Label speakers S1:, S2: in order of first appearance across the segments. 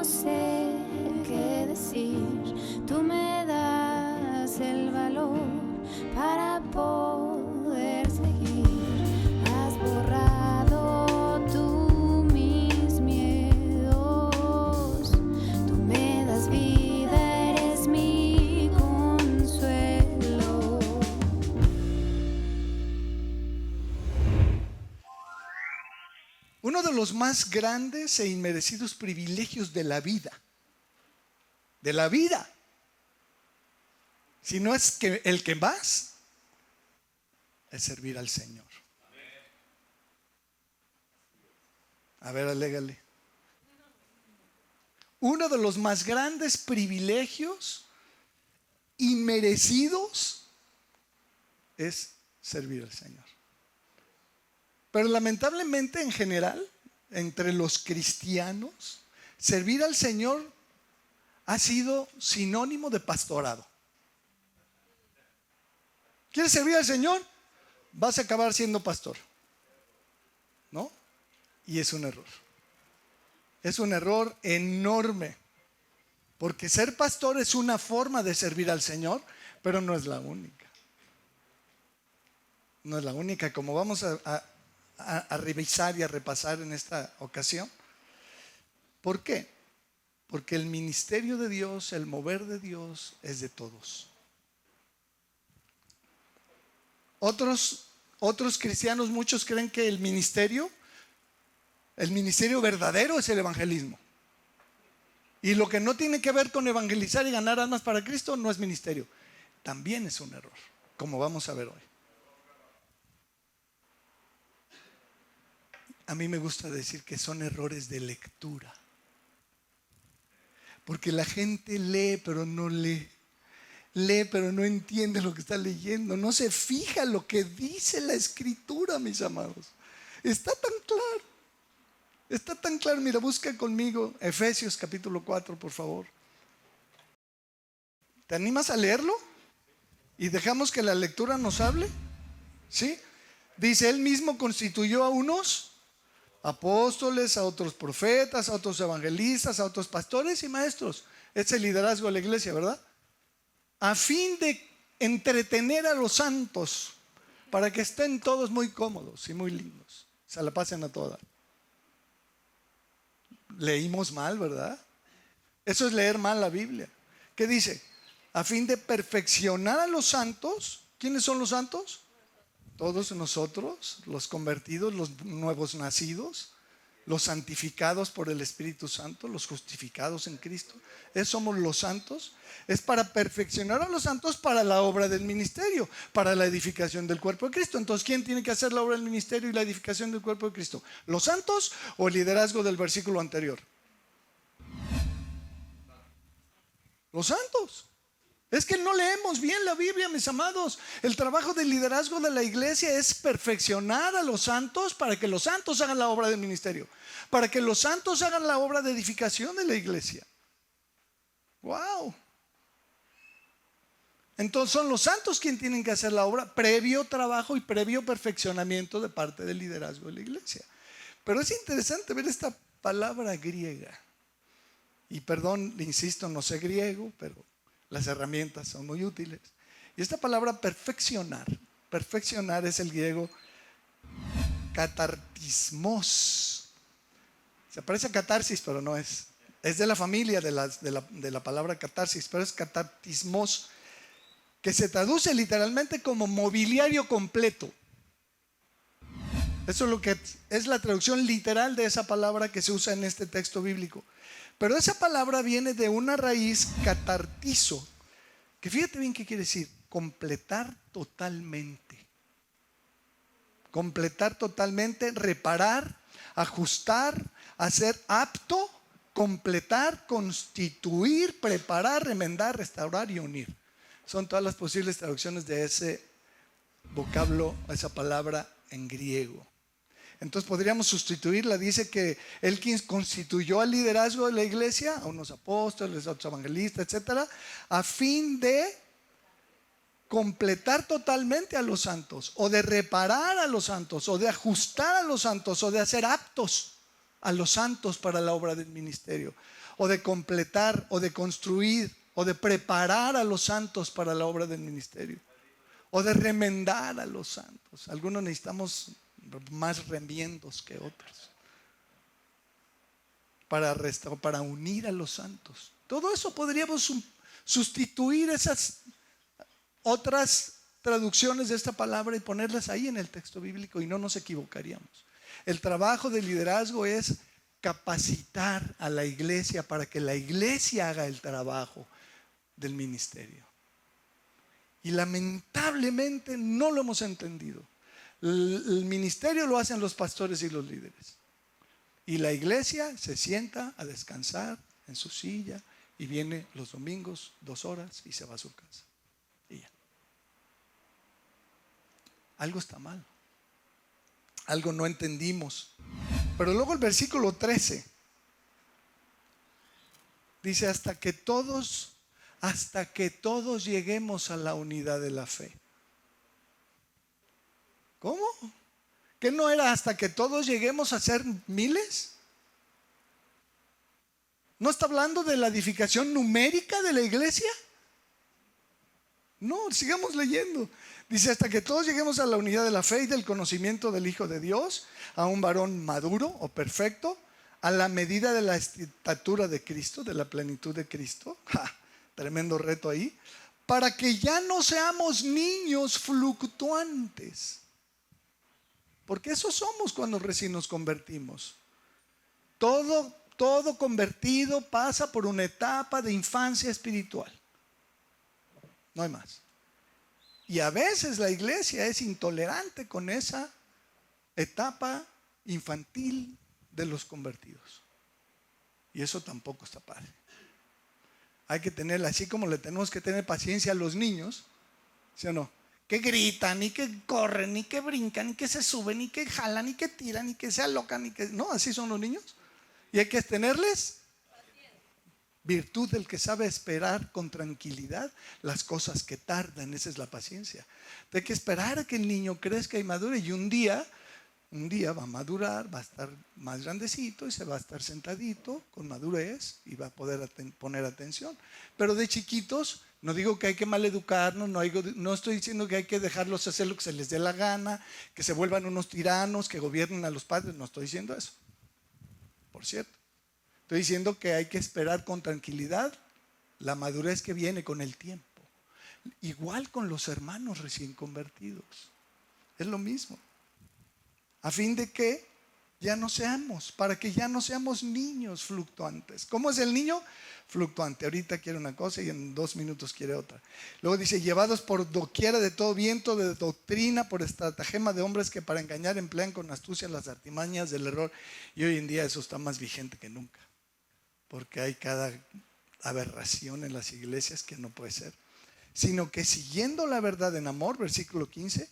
S1: sé qué decir. Tú me das el valor para poder seguir. Has borrado tú mis miedos. Tú me das vida, eres mi consuelo.
S2: Uno de los más grandes e inmerecidos privilegios de la vida, si no es que el que más, es servir al Señor. A ver, alégale. Uno de los más grandes privilegios inmerecidos es servir al Señor. Pero lamentablemente en general, entre los cristianos, servir al Señor ha sido sinónimo de pastorado. ¿Quieres servir al Señor? Vas a acabar siendo pastor, ¿no? Y es un error. Es un error enorme. Porque ser pastor es una forma de servir al Señor, pero no es la única. No es la única, como vamos a revisar y a repasar en esta ocasión. ¿Por qué? Porque el ministerio de Dios, el mover de Dios es de todos. Otros cristianos, muchos creen que el ministerio verdadero es el evangelismo. Y lo que no tiene que ver con evangelizar y ganar almas para Cristo no es ministerio. También es un error, como vamos a ver hoy. A mí me gusta decir que son errores de lectura. Porque la gente lee, pero no lee. Lee, pero no entiende lo que está leyendo. No se fija lo que dice la Escritura, mis amados. Está tan claro. Está tan claro. Mira, busca conmigo Efesios capítulo 4, por favor. ¿Te animas a leerlo? ¿Y dejamos que la lectura nos hable? ¿Sí? Dice, Él mismo constituyó a unos apóstoles, a otros profetas, a otros evangelistas, a otros pastores y maestros. Es el liderazgo de la iglesia, ¿verdad? A fin de entretener a los santos, para que estén todos muy cómodos y muy lindos, se la pasen a toda. Leímos mal, ¿verdad? Eso es leer mal la Biblia. ¿Qué dice? A fin de perfeccionar a los santos. ¿Quiénes son los santos? Todos nosotros, los convertidos, los nuevos nacidos, los santificados por el Espíritu Santo, los justificados en Cristo. Somos los santos. Es para perfeccionar a los santos para la obra del ministerio, para la edificación del cuerpo de Cristo. Entonces, ¿quién tiene que hacer la obra del ministerio y la edificación del cuerpo de Cristo? ¿Los santos o el liderazgo del versículo anterior? Los santos. Es que no leemos bien la Biblia, mis amados. El trabajo del liderazgo de la iglesia es perfeccionar a los santos para que los santos hagan la obra del ministerio, para que los santos hagan la obra de edificación de la iglesia. ¡Wow! Entonces son los santos quienes tienen que hacer la obra, previo trabajo y previo perfeccionamiento de parte del liderazgo de la iglesia. Pero es interesante ver esta palabra griega. Y perdón, le insisto, no sé griego, pero las herramientas son muy útiles. Y esta palabra perfeccionar es el griego catartismos. Se parece a catarsis, pero no es. Es de la familia de la palabra catarsis, pero es catartismos, que se traduce literalmente como mobiliario completo. Eso es lo que es la traducción literal de esa palabra que se usa en este texto bíblico. Pero esa palabra viene de una raíz catartizo, que fíjate bien qué quiere decir: completar totalmente. Completar totalmente, reparar, ajustar, hacer apto, completar, constituir, preparar, remendar, restaurar y unir. Son todas las posibles traducciones de ese vocablo, esa palabra en griego. Entonces podríamos sustituirla. Dice que Él quien constituyó al liderazgo de la iglesia, a unos apóstoles, a otros evangelistas, etcétera, a fin de completar totalmente a los santos, o de reparar a los santos, o de ajustar a los santos, o de hacer aptos a los santos para la obra del ministerio. o de completar, o de construir, o de preparar a los santos para la obra del ministerio, o de remendar a los santos. Algunos necesitamos más remiendos que otros para unir a los santos. Todo eso podríamos sustituir esas otras traducciones de esta palabra y ponerlas ahí en el texto bíblico y no nos equivocaríamos. El trabajo de liderazgo es capacitar a la iglesia para que la iglesia haga el trabajo del ministerio. Y lamentablemente no lo hemos entendido. El ministerio lo hacen los pastores y los líderes. Y la iglesia se sienta a descansar en su silla y viene los domingos 2 horas y se va a su casa. Y ya. Algo está mal. Algo no entendimos. Pero luego el versículo 13 dice hasta que todos lleguemos a la unidad de la fe. ¿Cómo? ¿Que no era hasta que todos lleguemos a ser miles? ¿No está hablando de la edificación numérica de la iglesia? No, sigamos leyendo. Dice hasta que todos lleguemos a la unidad de la fe y del conocimiento del Hijo de Dios, a un varón maduro o perfecto, a la medida de la estatura de Cristo, de la plenitud de Cristo. Tremendo reto ahí. Para que ya no seamos niños fluctuantes. Porque eso somos cuando recién nos convertimos. Todo convertido pasa por una etapa de infancia espiritual. No hay más. Y a veces la iglesia es intolerante con esa etapa infantil de los convertidos. Y eso tampoco está padre. Hay que tenerla, así como le tenemos que tener paciencia a los niños, ¿sí o no? Que gritan, y que corren, y que brincan, y que se suben, y que jalan, y que tiran, y que se alocan, y que... No, así son los niños. Y hay que tenerles virtud del que sabe esperar con tranquilidad las cosas que tardan. Esa es la paciencia. Hay que esperar a que el niño crezca y madure. Y un día va a madurar, va a estar más grandecito y se va a estar sentadito con madurez y va a poder poner atención. Pero de chiquitos, no digo que hay que maleducarnos, no estoy diciendo que hay que dejarlos hacer lo que se les dé la gana, que se vuelvan unos tiranos, que gobiernen a los padres. No estoy diciendo eso, por cierto. Estoy diciendo que hay que esperar con tranquilidad la madurez que viene con el tiempo. Igual con los hermanos recién convertidos. Es lo mismo. A fin de que para que ya no seamos niños fluctuantes. ¿Cómo es el niño? Fluctuante. Ahorita quiere una cosa y en 2 minutos quiere otra. Luego dice, llevados por doquiera de todo viento de doctrina, por estratagema de hombres que para engañar emplean con astucia las artimañas del error. Y hoy en día eso está más vigente que nunca. Porque hay cada aberración en las iglesias que no puede ser. Sino que siguiendo la verdad en amor, versículo 15,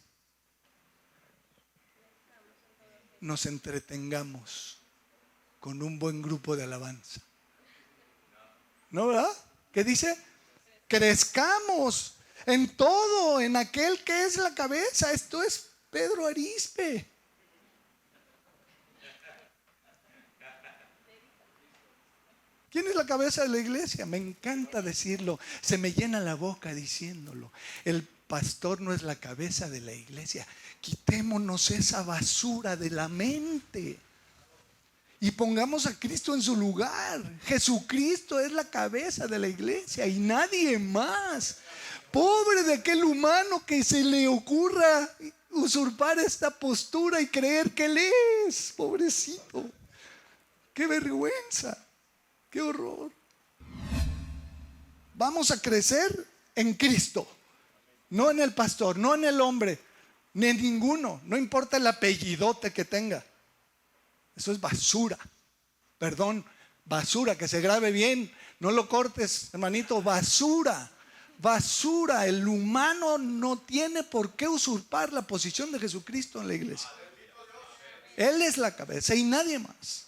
S2: nos entretengamos con un buen grupo de alabanza. ¿No, verdad? ¿Qué dice? Crezcamos en todo, en aquel que es la cabeza. Esto es Pedro Arizpe. ¿Quién es la cabeza de la iglesia? Me encanta decirlo. Se me llena la boca diciéndolo. El pastor no es la cabeza de la iglesia. Quitémonos esa basura de la mente y pongamos a Cristo en su lugar. Jesucristo es la cabeza de la iglesia y nadie más. Pobre de aquel humano que se le ocurra usurpar esta postura y creer que Él es. Pobrecito. Qué vergüenza. Qué horror. Vamos a crecer en Cristo, no en el pastor, no en el hombre, ni en ninguno. No importa el apellidote que tenga. Eso es basura. Perdón, basura, que se grabe bien. No lo cortes, hermanito. Basura. Basura. El humano no tiene por qué usurpar la posición de Jesucristo en la iglesia. Él es la cabeza y nadie más.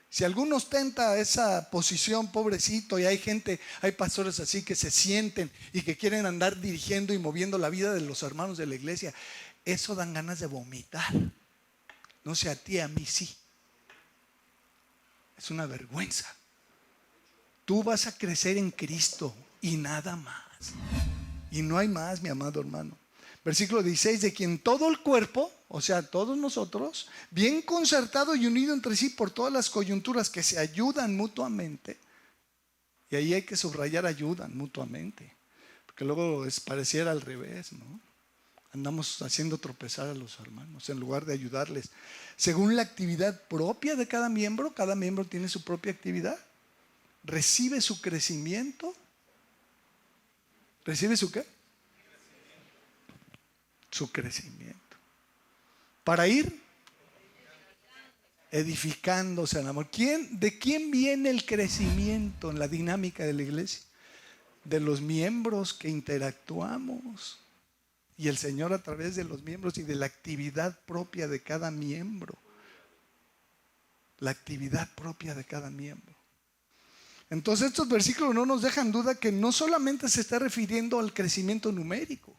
S2: Si alguno ostenta esa posición, pobrecito, y hay pastores así que se sienten y que quieren andar dirigiendo y moviendo la vida de los hermanos de la iglesia, eso dan ganas de vomitar. No sé a ti, a mí sí. Es una vergüenza. Tú vas a crecer en Cristo y nada más. Y no hay más, mi amado hermano. Versículo 16, de quien todo el cuerpo, o sea, todos nosotros, bien concertado y unido entre sí por todas las coyunturas que se ayudan mutuamente. Y ahí hay que subrayar, ayudan mutuamente. Porque luego pareciera al revés, ¿no? Andamos haciendo tropezar a los hermanos en lugar de ayudarles. Según la actividad propia de cada miembro tiene su propia actividad. Recibe su crecimiento. ¿Recibe su qué? Su crecimiento. Para ir edificándose en amor. ¿De quién viene el crecimiento en la dinámica de la iglesia? De los miembros que interactuamos. Y el Señor a través de los miembros y de la actividad propia de cada miembro. La actividad propia de cada miembro. Entonces estos versículos no nos dejan duda que no solamente se está refiriendo al crecimiento numérico,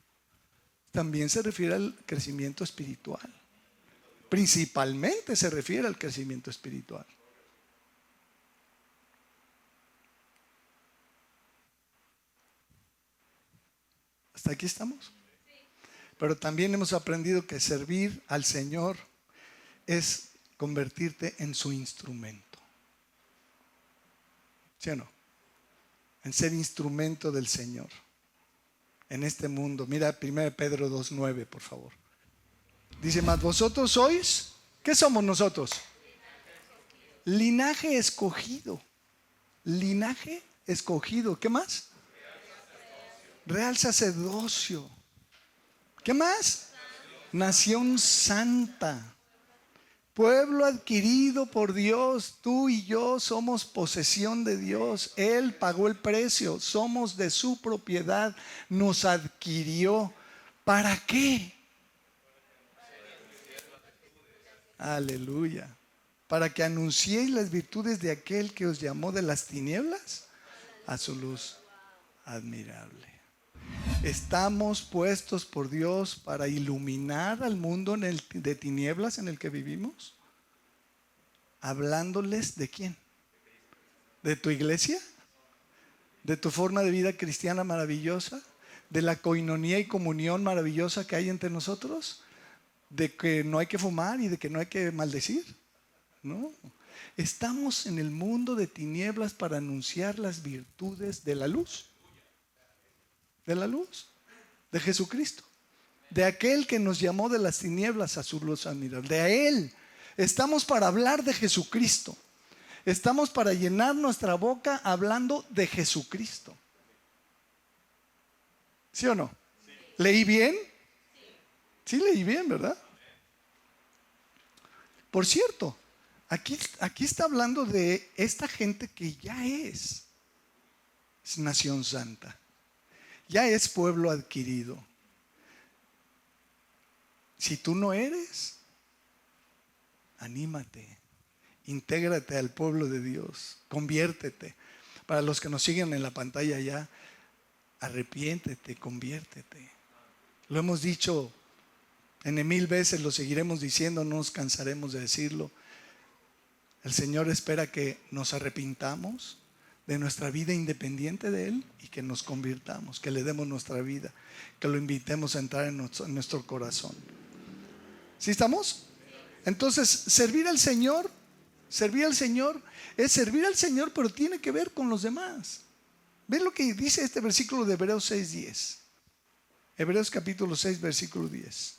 S2: también se refiere al crecimiento espiritual. Principalmente se refiere al crecimiento espiritual. ¿Hasta aquí estamos? Pero también hemos aprendido que servir al Señor es convertirte en su instrumento. ¿Sí o no? En ser instrumento del Señor en este mundo. Mira 1 Pedro 2:9, por favor. Dice, mas vosotros sois, ¿qué somos nosotros? Linaje escogido. Linaje escogido. ¿Qué más? Real sacerdocio. ¿Qué más? Nación santa. Pueblo adquirido por Dios. Tú y yo somos posesión de Dios. Él pagó el precio. Somos de su propiedad. Nos adquirió. ¿Para qué? Aleluya. Para que anunciéis las virtudes de aquel que os llamó de las tinieblas a su luz admirable. Estamos puestos por Dios para iluminar al mundo de tinieblas en el que vivimos. Hablándoles ¿de quién? ¿De tu iglesia? ¿De tu forma de vida cristiana maravillosa? ¿De la coinonía y comunión maravillosa que hay entre nosotros? ¿De que no hay que fumar y de que no hay que maldecir? No. Estamos en el mundo de tinieblas para anunciar las virtudes de la luz. De la luz, de Jesucristo, de aquel que nos llamó de las tinieblas a su luz admirable, de Él. Estamos para hablar de Jesucristo. Estamos para llenar nuestra boca hablando de Jesucristo. ¿Sí o no? Sí. ¿Leí bien? Sí, leí bien, ¿verdad? Por cierto, aquí está hablando de esta gente que ya es nación santa. Ya es pueblo adquirido. Si tú no eres, anímate, intégrate al pueblo de Dios, conviértete. Para los que nos siguen en la pantalla ya, arrepiéntete, conviértete. Lo hemos dicho en 1000 veces, lo seguiremos diciendo, no nos cansaremos de decirlo. El Señor espera que nos arrepintamos de nuestra vida independiente de Él y que nos convirtamos, que le demos nuestra vida, que lo invitemos a entrar en nuestro corazón. ¿Sí estamos? Entonces, servir al Señor es servir al Señor, pero tiene que ver con los demás. ¿Ven lo que dice este versículo de Hebreos 6:10? Hebreos capítulo 6, versículo 10.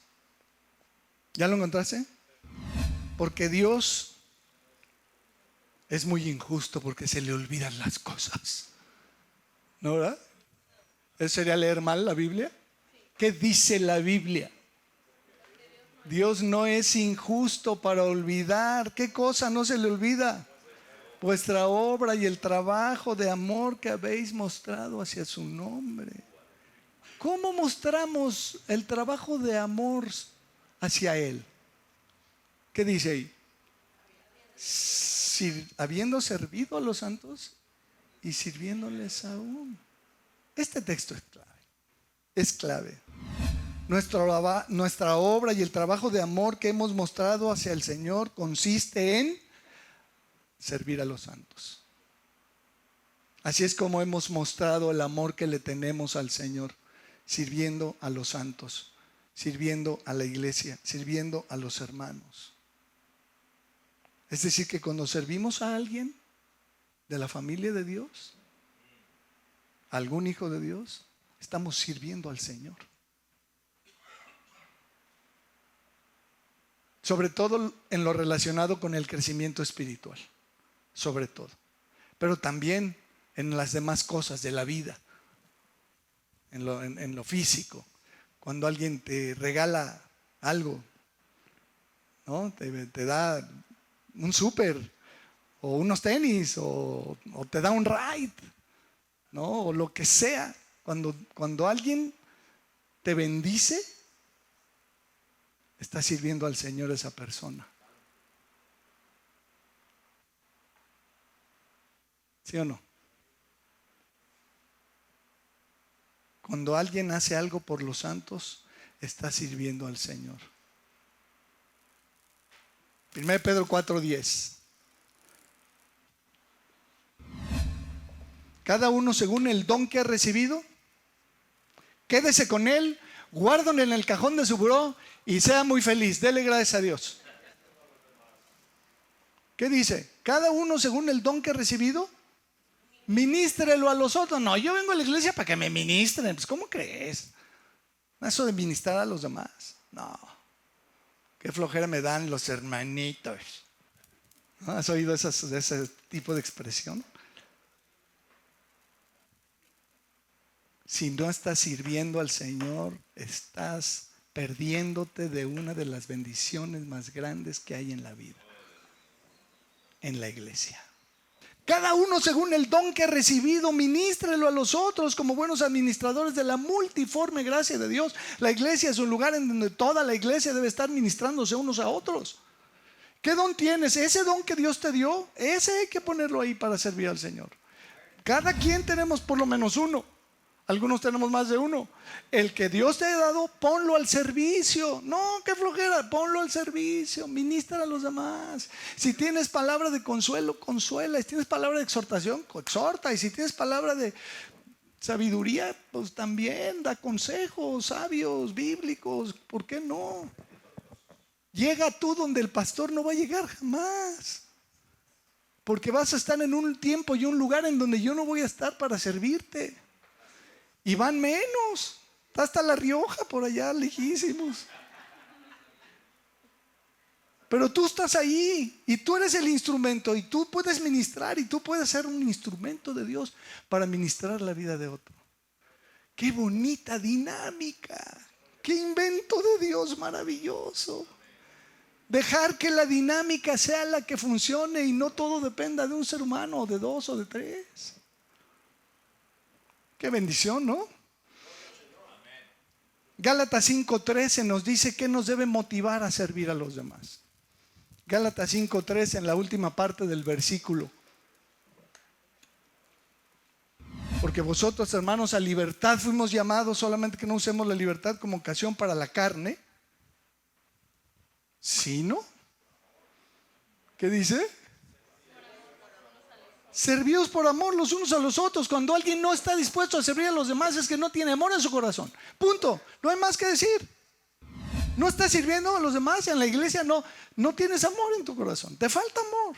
S2: ¿Ya lo encontraste? Porque Dios es muy injusto porque se le olvidan las cosas. ¿No, verdad? ¿Eso sería leer mal la Biblia? ¿Qué dice la Biblia? Dios no es injusto para olvidar. ¿Qué cosa no se le olvida? Vuestra obra y el trabajo de amor que habéis mostrado hacia su nombre. ¿Cómo mostramos el trabajo de amor hacia Él? ¿Qué dice ahí? Habiendo servido a los santos y sirviéndoles aún. Este texto es clave. Es clave. Nuestra obra y el trabajo de amor que hemos mostrado hacia el Señor consiste en servir a los santos. Así es como hemos mostrado el amor que le tenemos al Señor, sirviendo a los santos, sirviendo a la iglesia, sirviendo a los hermanos. Es decir, que cuando servimos a alguien de la familia de Dios, a algún hijo de Dios, estamos sirviendo al Señor. Sobre todo en lo relacionado con el crecimiento espiritual, sobre todo. Pero también en las demás cosas de la vida, en lo físico. Cuando alguien te regala algo, ¿no? Te da un súper, o unos tenis, o te da un ride, ¿no? O lo que sea. Cuando alguien te bendice, está sirviendo al Señor esa persona. ¿Sí o no? Cuando alguien hace algo por los santos, está sirviendo al Señor. 1 Pedro 4:10. Cada uno según el don que ha recibido, quédese con él, guárdalo en el cajón de su buró y sea muy feliz. Dele gracias a Dios. ¿Qué dice? Cada uno según el don que ha recibido, ministrelo a los otros. No, yo vengo a la iglesia para que me ministren. Pues, ¿cómo crees? Eso de ministrar a los demás. No. Qué flojera me dan los hermanitos. ¿No? ¿Has oído ese tipo de expresión? Si no estás sirviendo al Señor, estás perdiéndote de una de las bendiciones más grandes que hay en la vida, en la iglesia. Cada uno según el don que ha recibido, ministrelo a los otros como buenos administradores de la multiforme gracia de Dios. La iglesia es un lugar en donde toda la iglesia debe estar ministrándose unos a otros. ¿Qué don tienes? Ese don que Dios te dio, ese hay que ponerlo ahí para servir al Señor. Cada quien tenemos por lo menos uno. Algunos tenemos más de uno. El que Dios te ha dado, ponlo al servicio. No, qué flojera, ponlo al servicio. Ministra a los demás. Si tienes palabra de consuelo, consuela. Si tienes palabra de exhortación, exhorta. Y si tienes palabra de sabiduría, pues también da consejos sabios, bíblicos. ¿Por qué no? Llega tú donde el pastor no va a llegar jamás. Porque vas a estar en un tiempo y un lugar en donde yo no voy a estar para servirte. Y van menos. Hasta La Rioja, por allá, lejísimos. Pero tú estás ahí y tú eres el instrumento y tú puedes ministrar y tú puedes ser un instrumento de Dios para ministrar la vida de otro. Qué bonita dinámica. Qué invento de Dios maravilloso. Dejar que la dinámica sea la que funcione y no todo dependa de un ser humano o de dos o de tres. Qué bendición, ¿no? Gálatas 5:13 nos dice que nos debe motivar a servir a los demás. Gálatas 5:13 en la última parte del versículo. Porque vosotros, hermanos, a libertad fuimos llamados, solamente que no usemos la libertad como ocasión para la carne, sino, ¿qué dice? Servíos por amor los unos a los otros. Cuando alguien no está dispuesto a servir a los demás, es que no tiene amor en su corazón. Punto. No hay más que decir. No estás sirviendo a los demás en la iglesia, no tienes amor en tu corazón. Te falta amor.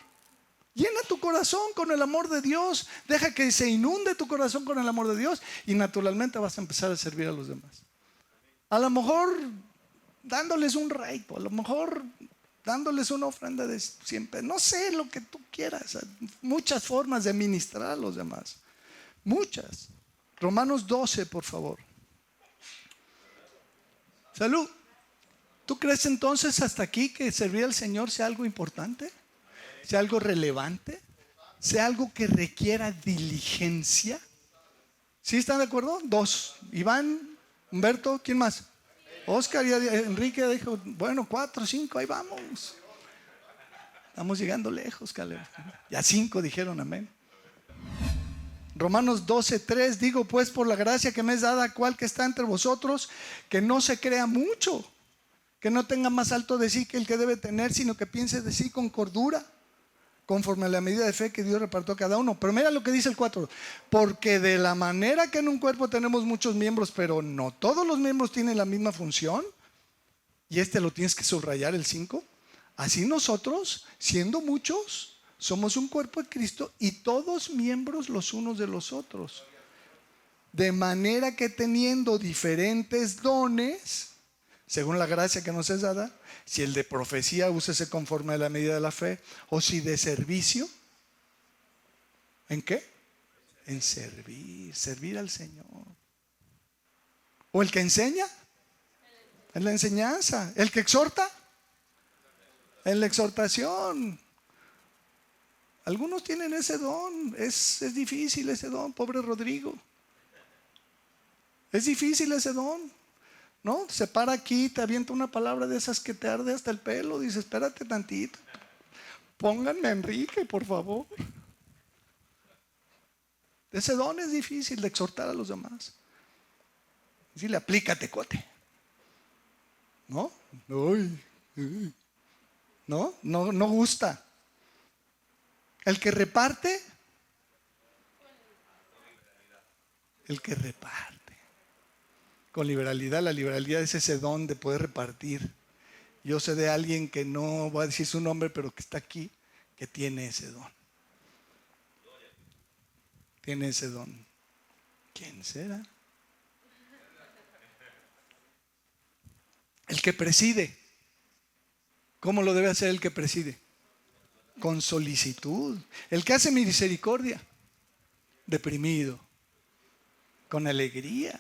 S2: Llena tu corazón con el amor de Dios. Deja que se inunde tu corazón con el amor de Dios y naturalmente vas a empezar a servir a los demás. A lo mejor dándoles un reto, a lo mejor dándoles una ofrenda de siempre, no sé, lo que tú quieras. Muchas formas de ministrar a los demás. Muchas. Romanos 12, por favor. Salud. ¿Tú crees entonces hasta aquí que servir al Señor sea algo importante? ¿Sea algo relevante? ¿Sea algo que requiera diligencia? ¿Sí están de acuerdo? 2. Iván, Humberto, ¿quién más? Oscar y Enrique dijo, bueno, 4, 5, ahí vamos. Estamos llegando lejos, Caleb. Ya 5 dijeron amén. Romanos 12:3, digo pues por la gracia que me es dada a cual que está entre vosotros, que no se crea mucho, que no tenga más alto de sí que el que debe tener, sino que piense de sí con cordura, conforme a la medida de fe que Dios repartió a cada uno. Pero mira lo que dice el 4. Porque de la manera que en un cuerpo tenemos muchos miembros, pero no todos los miembros tienen la misma función, y lo tienes que subrayar, el 5. Así nosotros, siendo muchos, somos un cuerpo de Cristo y todos miembros los unos de los otros. De manera que teniendo diferentes dones, según la gracia que nos es dada, si el de profecía, úsese conforme a la medida de la fe, o si de servicio, ¿en qué? En servir al Señor. O el que enseña, en la enseñanza. El que exhorta, en la exhortación. Algunos tienen ese don, es difícil ese don, pobre Rodrigo. Es difícil ese don. ¿No? Se para aquí, te avienta una palabra de esas que te arde hasta el pelo. Dice, espérate tantito. Pónganme a Enrique, por favor. Ese don es difícil de exhortar a los demás. Decirle, aplícate, cuate. ¿No? No gusta. El que reparte. Con liberalidad. La liberalidad es ese don de poder repartir. Yo sé de alguien que no voy a decir su nombre, pero que está aquí, que tiene ese don. Tiene ese don. ¿Quién será? El que preside. ¿Cómo lo debe hacer el que preside? Con solicitud. El que hace misericordia. Deprimido. Con alegría.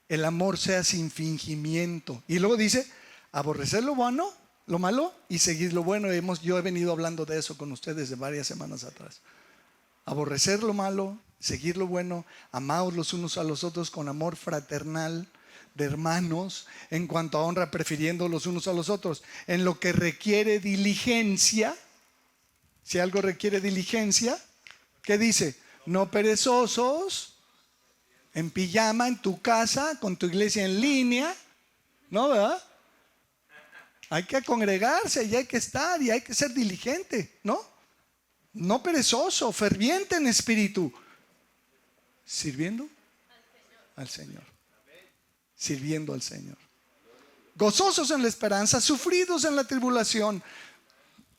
S2: El amor sea sin fingimiento. Y luego dice, aborrecer lo bueno, lo malo, y seguir lo bueno. Yo he venido hablando de eso con ustedes de varias semanas atrás. Aborrecer lo malo, seguir lo bueno, amaos los unos a los otros con amor fraternal de hermanos, en cuanto a honra, prefiriendo los unos a los otros. En lo que requiere diligencia, si algo requiere diligencia, ¿qué dice? No perezosos, en pijama, en tu casa, con tu iglesia en línea, ¿no, verdad? Hay que congregarse y hay que estar y hay que ser diligente, ¿no? No perezoso, ferviente en espíritu, sirviendo al Señor. Sirviendo al Señor. Gozosos en la esperanza, sufridos en la tribulación.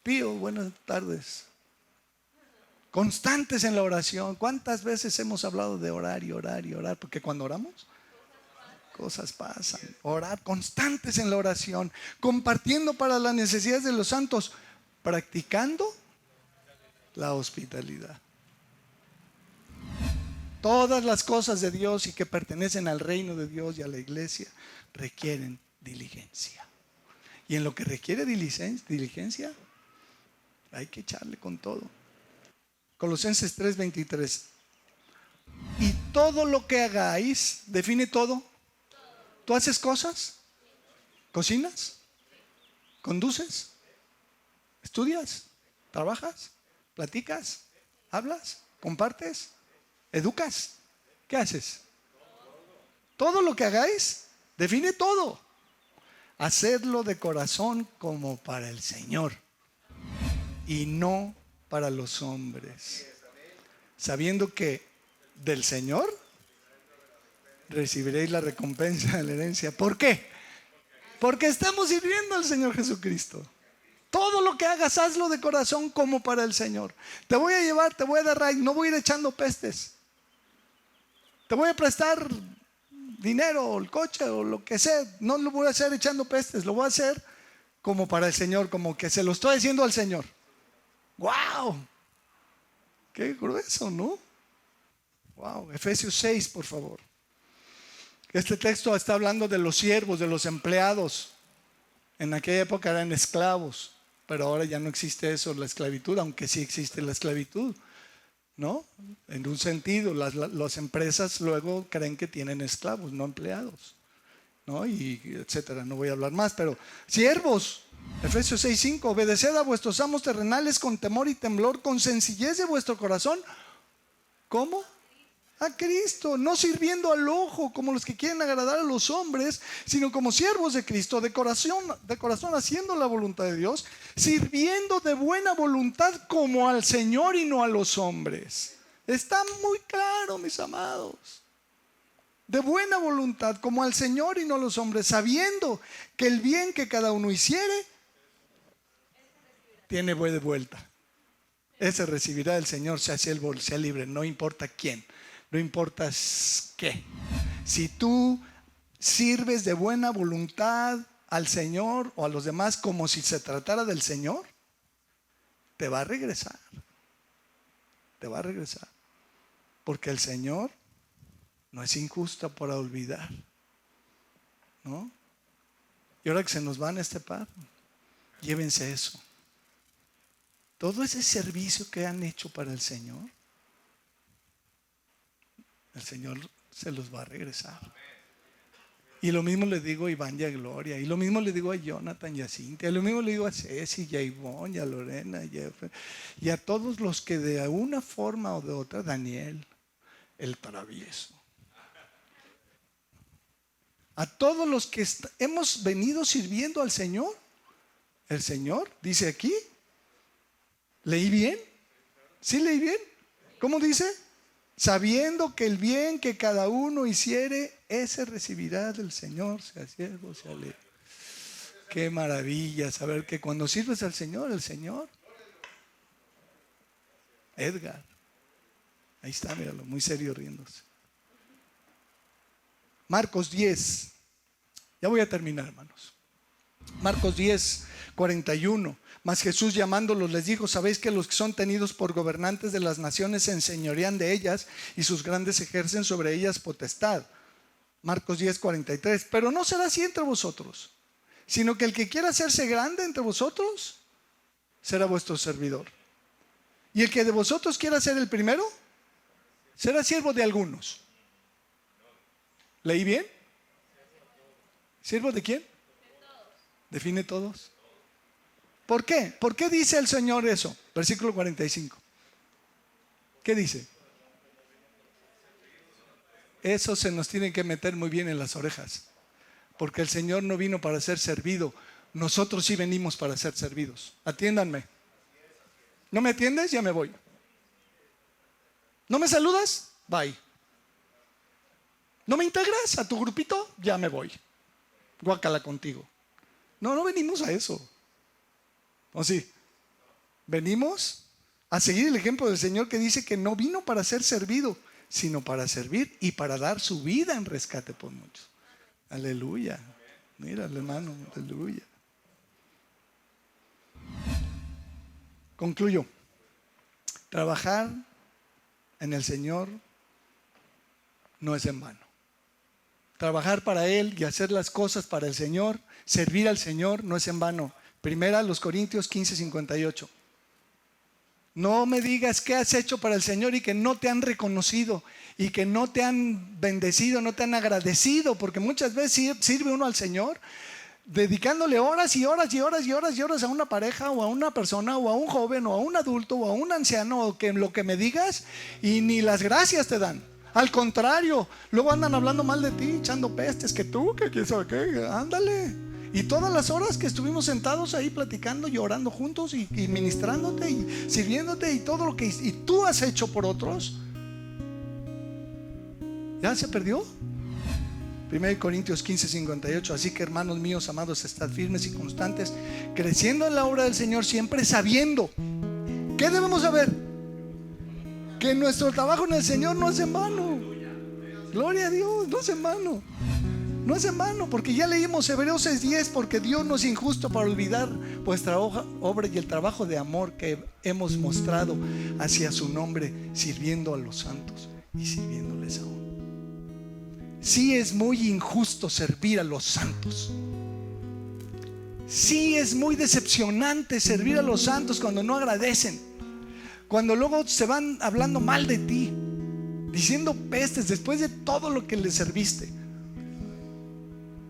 S2: Pío, buenas tardes. Constantes en la oración. ¿Cuántas veces hemos hablado de orar y orar y orar? Porque cuando oramos, cosas pasan. Orar, constantes en la oración, compartiendo para las necesidades de los santos, practicando la hospitalidad. Todas las cosas de Dios y que pertenecen al reino de Dios y a la iglesia requieren diligencia. Y en lo que requiere diligencia, hay que echarle con todo. Colosenses 3:23. Y todo lo que hagáis, define todo. ¿Tú haces cosas? ¿Cocinas? ¿Conduces? ¿Estudias? ¿Trabajas? ¿Platicas? ¿Hablas? ¿Compartes? ¿Educas? ¿Qué haces? Todo lo que hagáis, define todo. Hacedlo de corazón como para el Señor y no para los hombres, sabiendo que del Señor recibiréis la recompensa de la herencia. ¿Por qué? Porque estamos sirviendo al Señor Jesucristo. Todo lo que hagas, hazlo de corazón como para el Señor. Te voy a llevar, te voy a dar raíz, no voy a ir echando pestes. Te voy a prestar dinero o el coche o lo que sea. No lo voy a hacer echando pestes, lo voy a hacer como para el Señor, como que se lo estoy haciendo al Señor. ¡Wow! ¡Qué grueso!, ¿no? ¡Wow! Efesios 6, por favor. Este texto está hablando de los siervos, de los empleados. En aquella época eran esclavos, pero ahora ya no existe eso, la esclavitud, aunque sí existe la esclavitud, ¿no? En un sentido, las empresas luego creen que tienen esclavos, no empleados, ¿no? Y etcétera, no voy a hablar más, pero siervos, Efesios 6:5, obedeced a vuestros amos terrenales con temor y temblor, con sencillez de vuestro corazón. ¿Cómo? a Cristo, no sirviendo al ojo como los que quieren agradar a los hombres, sino como siervos de Cristo, de corazón haciendo la voluntad de Dios, sirviendo de buena voluntad como al Señor y no a los hombres. Está muy claro, mis amados. De buena voluntad como al Señor y no a los hombres, sabiendo que el bien que cada uno hiciere tiene de vuelta. Ese recibirá del Señor, sea siervo, sea libre, no importa quién. No importa qué. Si tú sirves de buena voluntad al Señor o a los demás como si se tratara del Señor, te va a regresar. Te va a regresar. Porque el Señor no es injusto para olvidar, ¿no? Y ahora que se nos van a este par, llévense eso. Todo ese servicio que han hecho para el Señor, el Señor se los va a regresar. Y lo mismo le digo a Iván y a Gloria, y lo mismo le digo a Jonathan y a Cintia, y lo mismo le digo a Ceci y a Ivonne y a Lorena y a todos los que de una forma o de otra, Daniel, el travieso, a todos los que hemos venido sirviendo al Señor. El Señor dice aquí, ¿leí bien? ¿Sí leí bien? ¿Cómo dice? Sabiendo que el bien que cada uno hiciere, ese recibirá del Señor, sea siervo, sea libre. Qué maravilla saber que cuando sirves al Señor, el Señor. Edgar, ahí está, míralo, muy serio riéndose. Marcos 10, ya voy a terminar, hermanos. Marcos 10, 41. Mas Jesús llamándolos les dijo: sabéis que los que son tenidos por gobernantes de las naciones se enseñorean de ellas, y sus grandes ejercen sobre ellas potestad. Marcos 10, 43. Pero no será así entre vosotros, sino que el que quiera hacerse grande entre vosotros será vuestro servidor. Y el que de vosotros quiera ser el primero será siervo de algunos. ¿Leí bien? ¿Siervo de quién? Define todos. ¿Por qué? ¿Por qué dice el Señor eso? Versículo 45. ¿Qué dice? Eso se nos tiene que meter muy bien en las orejas. Porque el Señor no vino para ser servido. Nosotros sí venimos para ser servidos. Atiéndanme. ¿No me atiendes? Ya me voy. ¿No me saludas? Bye. ¿No me integras a tu grupito? Ya me voy. Guácala contigo. No venimos a eso. ¿O sí? Venimos a seguir el ejemplo del Señor, que dice que no vino para ser servido, sino para servir y para dar su vida en rescate por muchos. Aleluya. Mira, hermano, aleluya. Concluyo. Trabajar en el Señor no es en vano. Trabajar para Él y hacer las cosas para el Señor, servir al Señor, no es en vano. Primera los Corintios 15:58. No me digas qué has hecho para el Señor y que no te han reconocido y que no te han bendecido, no te han agradecido, porque muchas veces sirve uno al Señor dedicándole horas y horas y horas y horas y horas a una pareja o a una persona o a un joven o a un adulto o a un anciano o que lo que me digas, y ni las gracias te dan. Al contrario, luego andan hablando mal de ti, echando pestes, que tú, que quién sabe qué, ándale. Y todas las horas que estuvimos sentados ahí platicando y orando juntos y ministrándote y sirviéndote y todo lo que y tú has hecho por otros, ¿ya se perdió? 1 Corintios 15:58. Así que, hermanos míos amados, estad firmes y constantes, creciendo en la obra del Señor, siempre sabiendo. ¿Qué debemos saber? Que nuestro trabajo en el Señor no es en vano. Gloria a Dios, no es en vano. No es en vano, porque ya leímos Hebreos 6:10, porque Dios no es injusto para olvidar vuestra obra y el trabajo de amor que hemos mostrado hacia su nombre, sirviendo a los santos y sirviéndoles aún. Sí es muy injusto servir a los santos. Sí es muy decepcionante servir a los santos cuando no agradecen, cuando luego se van hablando mal de ti, diciendo pestes después de todo lo que les serviste.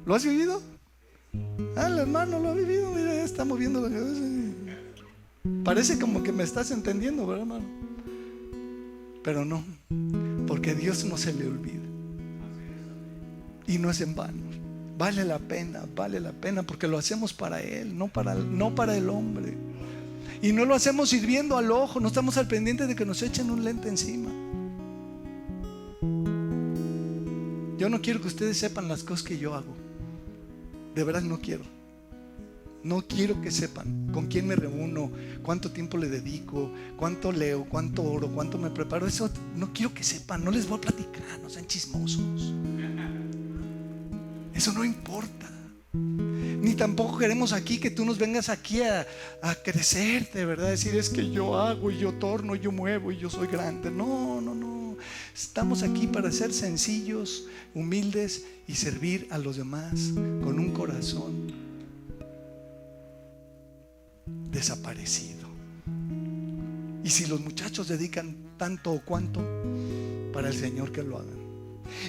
S2: ¿Lo has vivido? El hermano lo ha vivido. Mira, ya está moviendo la cabeza. Parece como que me estás entendiendo, ¿verdad, hermano? Pero no, porque a Dios no se le olvida. Y no es en vano. Vale la pena, porque lo hacemos para Él, no para el hombre. Y no lo hacemos sirviendo al ojo, no estamos al pendiente de que nos echen un lente encima. Yo no quiero que ustedes sepan las cosas que yo hago. De verdad no quiero. No quiero que sepan con quién me reúno, cuánto tiempo le dedico, cuánto leo, cuánto oro, cuánto me preparo. Eso no quiero que sepan, no les voy a platicar, no sean chismosos. Eso no importa. Ni tampoco queremos aquí que tú nos vengas aquí a crecerte, ¿verdad? Decir, es que yo hago y yo torno, yo muevo y yo soy grande. No. Estamos aquí para ser sencillos, humildes y servir a los demás con un corazón desaparecido. Y si los muchachos dedican tanto o cuanto, para el Señor que lo hagan.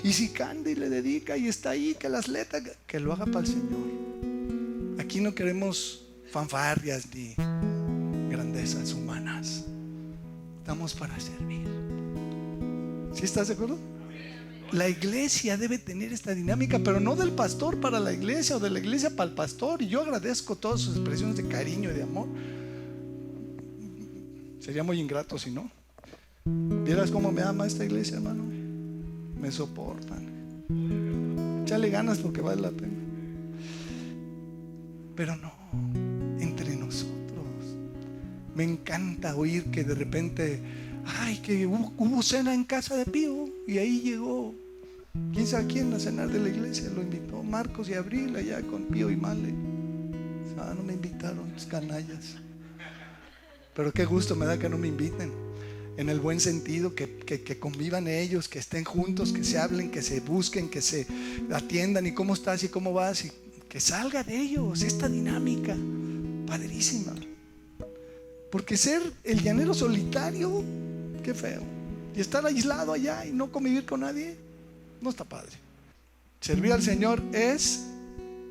S2: Y si Candy le dedica y está ahí, que las letras, que lo haga para el Señor. Aquí no queremos fanfarrias ni grandezas humanas. Estamos para servir. ¿Sí estás de acuerdo? La iglesia debe tener esta dinámica, pero no del pastor para la iglesia o de la iglesia para el pastor. Y yo agradezco todas sus expresiones de cariño y de amor. Sería muy ingrato si no. ¿Vieras cómo me ama esta iglesia, hermano? Me soportan. Échale ganas porque vale la pena. Pero no, entre nosotros. Me encanta oír que de repente, que hubo cena en casa de Pío y ahí llegó quién sabe quién a cenar de la iglesia. Lo invitó Marcos y Abril allá con Pío y Male. No me invitaron, los canallas. Pero qué gusto me da que no me inviten. En el buen sentido, que convivan ellos, que estén juntos, que se hablen, que se busquen, que se atiendan. Y cómo estás y cómo vas, y que salga de ellos esta dinámica padrísima. Porque ser el llanero solitario, qué feo. Y estar aislado allá y no convivir con nadie, no está padre. Servir al Señor es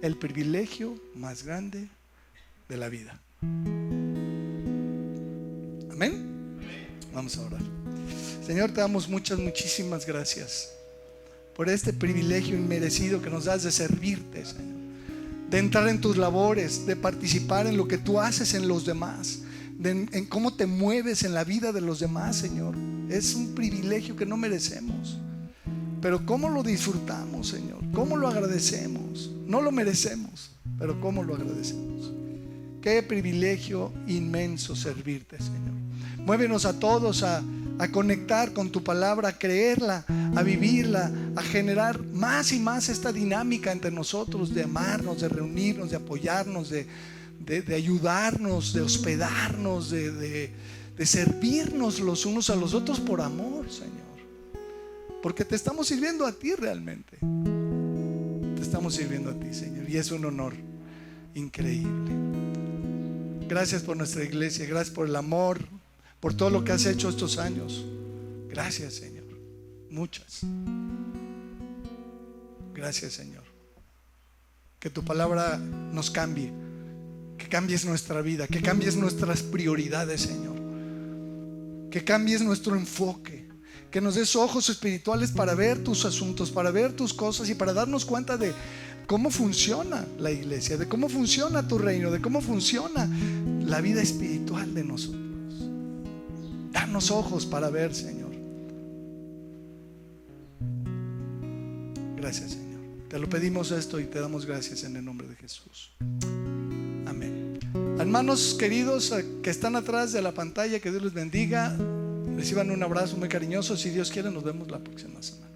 S2: el privilegio más grande de la vida. Amén. Vamos a orar. Señor, te damos muchísimas gracias por este privilegio inmerecido que nos das de servirte, Señor, de entrar en tus labores, de participar en lo que tú haces en los demás, en cómo te mueves en la vida de los demás, Señor. Es un privilegio que no merecemos, pero cómo lo disfrutamos, Señor, cómo lo agradecemos. No lo merecemos, pero cómo lo agradecemos. Qué privilegio inmenso servirte, Señor. Muévenos a todos a conectar con tu palabra, a creerla, a vivirla, a generar más y más esta dinámica entre nosotros, de amarnos, de reunirnos, de apoyarnos, de ayudarnos, de hospedarnos, de servirnos los unos a los otros por amor, Señor. Porque te estamos sirviendo a ti realmente. Te estamos sirviendo a ti, Señor, y es un honor increíble. Gracias por nuestra iglesia, gracias por el amor, por todo lo que has hecho estos años. Gracias, Señor. Muchas. Gracias, Señor. Que tu palabra nos cambie, que cambies nuestra vida, que cambies nuestras prioridades, Señor, que cambies nuestro enfoque, que nos des ojos espirituales para ver tus asuntos, para ver tus cosas y para darnos cuenta de cómo funciona la iglesia, de cómo funciona tu reino, de cómo funciona la vida espiritual de nosotros. Danos ojos para ver, Señor. Gracias, Señor. Te lo pedimos esto y te damos gracias en el nombre de Jesús. Amén. Hermanos queridos que están atrás de la pantalla, que Dios les bendiga. Reciban un abrazo muy cariñoso. Si Dios quiere, nos vemos la próxima semana.